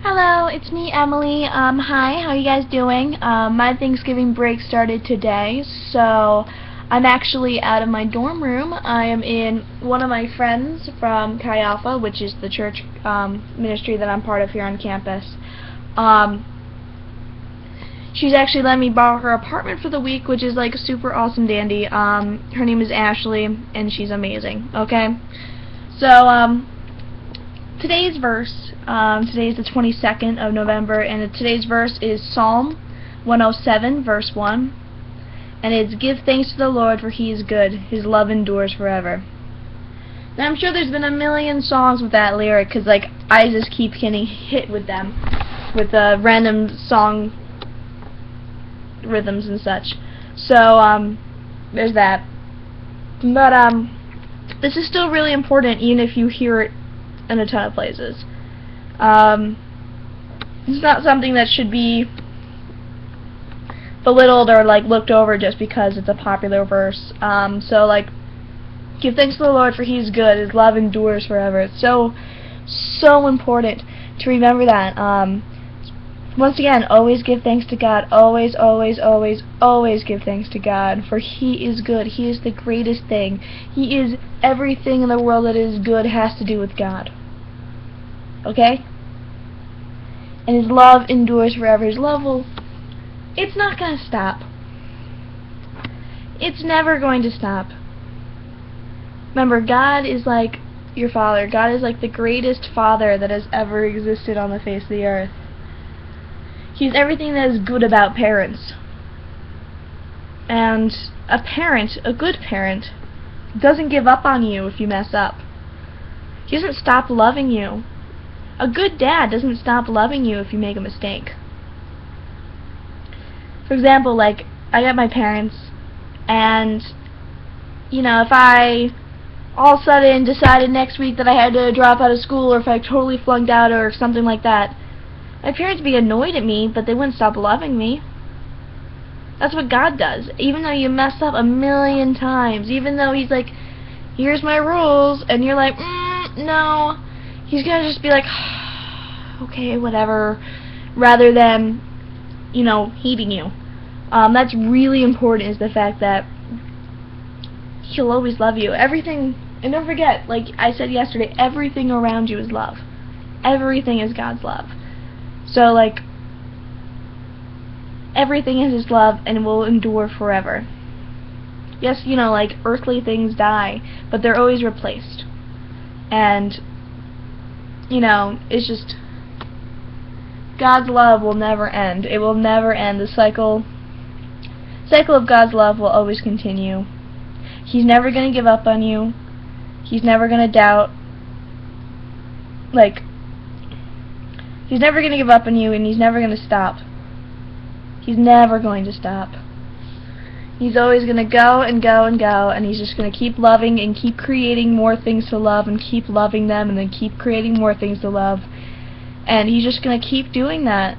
Hello, it's me, Emily. Hi, how you guys doing? My Thanksgiving break started today, so I'm actually out of my dorm room. I am in one of my friends from Chi Alpha, which is the church ministry that I'm part of here on campus. She's actually let me borrow her apartment for the week, which is like super awesome dandy. Her name is Ashley, and she's amazing, okay? So, today's verse, today is the 22nd of November, and today's verse is Psalm 107, verse 1, and it's, "Give thanks to the Lord, for He is good. His love endures forever." Now, I'm sure there's been a million songs with that lyric, because, like, I just keep getting hit with them, with random song rhythms and such. So, there's that. But, this is still really important, even if you hear it in a ton of places. It's not something that should be belittled or like looked over just because it's a popular verse. So like, give thanks to the Lord, for He is good. His love endures forever. It's so important to remember that. Once again, always give thanks to God. Always, always, always, always give thanks to God, for He is good. He is the greatest thing. He is everything in the world that is good has to do with God. Okay? And His love endures forever. His love it's not going to stop. It's never going to stop. Remember, God is like your Father. God is like the greatest Father that has ever existed on the face of the earth. He's everything that is good about parents. And a parent, a good parent, doesn't give up on you if you mess up. He doesn't stop loving you. A good dad doesn't stop loving you if you make a mistake. For example, like, I got my parents, and, you know, if I all of a sudden decided next week that I had to drop out of school, or if I totally flunked out or something like that, my parents would be annoyed at me, but they wouldn't stop loving me. That's what God does. Even though you mess up a million times, even though He's like, here's my rules, and you're like, no, He's going to just be like, okay, whatever, rather than, you know, hating you. That's really important, is the fact that He'll always love you. Everything, and don't forget, like I said yesterday, everything around you is love. Everything is God's love. So, like, everything is His love and will endure forever. Yes, you know, like, earthly things die, but they're always replaced. And, you know, it's just, God's love will never end. It will never end. The cycle of God's love will always continue. He's never going to give up on you. He's never going to doubt. Like, He's never going to give up on you, and He's never going to stop. He's never going to stop. He's always going to go and go and go, and He's just going to keep loving and keep creating more things to love and keep loving them and then keep creating more things to love. And He's just going to keep doing that.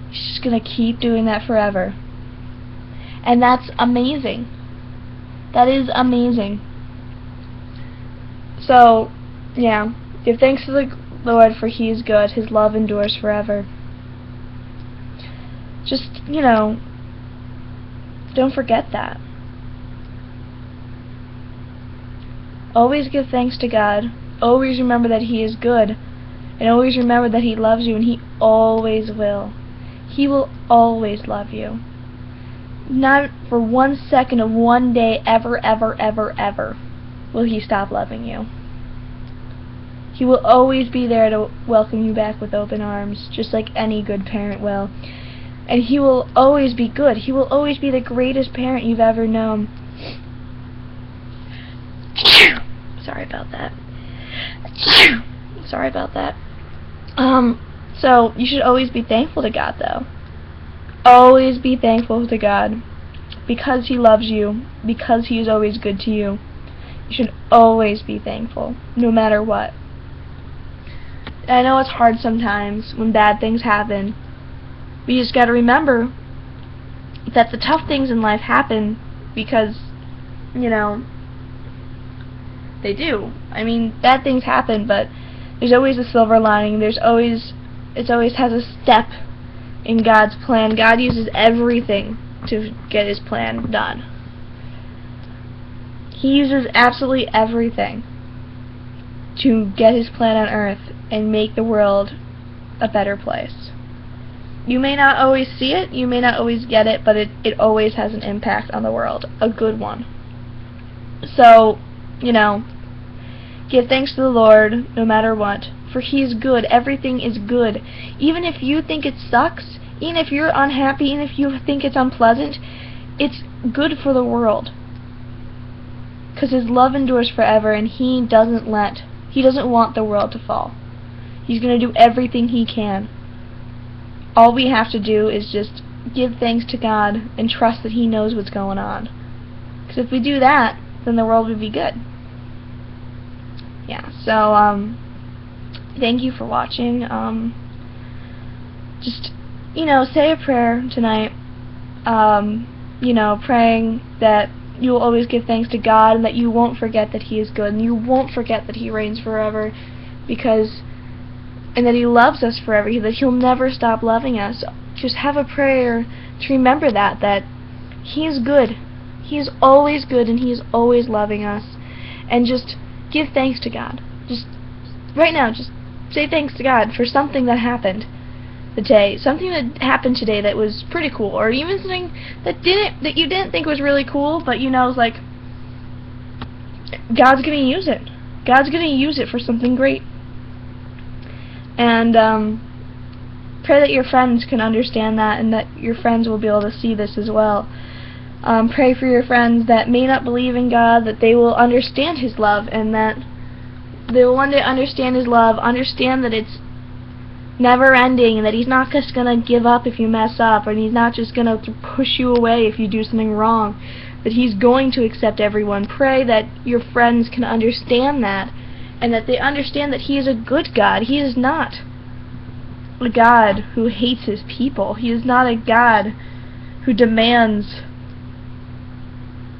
He's just going to keep doing that forever. And that's amazing. That is amazing. So, yeah, give thanks to the Lord, for He is good. His love endures forever. Just, you know, don't forget that. Always give thanks to God. Always remember that He is good. And always remember that He loves you, and He always will. He will always love you. Not for 1 second of 1 day ever, ever, ever, ever will He stop loving you. He will always be there to welcome you back with open arms, just like any good parent will. And He will always be good. He will always be the greatest parent you've ever known. Sorry about that. Sorry about that. So you should always be thankful to God, though. Always be thankful to God, because He loves you, because He is always good to you. You should always be thankful, no matter what. I know it's hard sometimes when bad things happen, but you just gotta remember that the tough things in life happen because, you know, they do. I mean, bad things happen, but there's always a silver lining. There's always It always has a step in God's plan. God uses everything to get his plan done. He uses absolutely everything to get his plan on earth and make the world a better place. You may not always see it, you may not always get it, but it always has an impact on the world, a good one. So, give thanks to the Lord no matter what, for he is good. Everything is good. Even if you think it sucks, even if you're unhappy, even if you think it's unpleasant, it's good for the world. Because his love endures forever, and he doesn't want the world to fall. He's going to do everything he can. All we have to do is just give thanks to God and trust that he knows what's going on. Because if we do that, then the world would be good. Yeah, so, thank you for watching. Just, say a prayer tonight. Praying that you will always give thanks to God and that you won't forget that he is good and you won't forget that he reigns forever and that he loves us forever, that he'll never stop loving us. Just have a prayer to remember that he is good. He is always good and he is always loving us. And just give thanks to God. Just right now, just say thanks to God for something that happened today. Something that happened today that was pretty cool, or even something that you didn't think was really cool, but it's like God's gonna use it. God's gonna use it for something great. And pray that your friends can understand that and that your friends will be able to see this as well. Pray for your friends that may not believe in God, that they will understand his love and that they will one day understand his love, understand that it's never ending and that he's not just going to give up if you mess up, and he's not just going to push you away if you do something wrong, that he's going to accept everyone. Pray that your friends can understand that and that they understand that he is a good God. He is not a God who hates his people. He is not a God who demands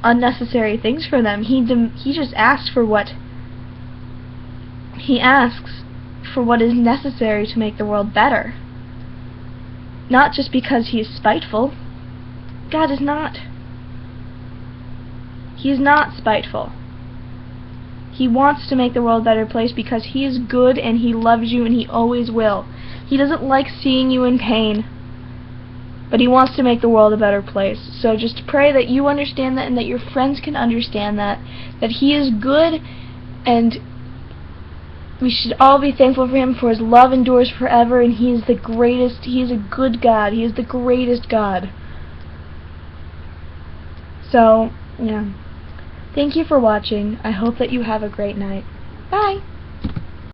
unnecessary things from them. He just asks for what is necessary to make the world better. Not just because he is spiteful. God is not. He is not spiteful. He wants to make the world a better place because he is good and he loves you and he always will. He doesn't like seeing you in pain, but he wants to make the world a better place. So just pray that you understand that and that your friends can understand that he is good, and we should all be thankful for him, for his love endures forever, and he is the greatest. He is a good God. He is the greatest God. So, yeah. Thank you for watching. I hope that you have a great night. Bye!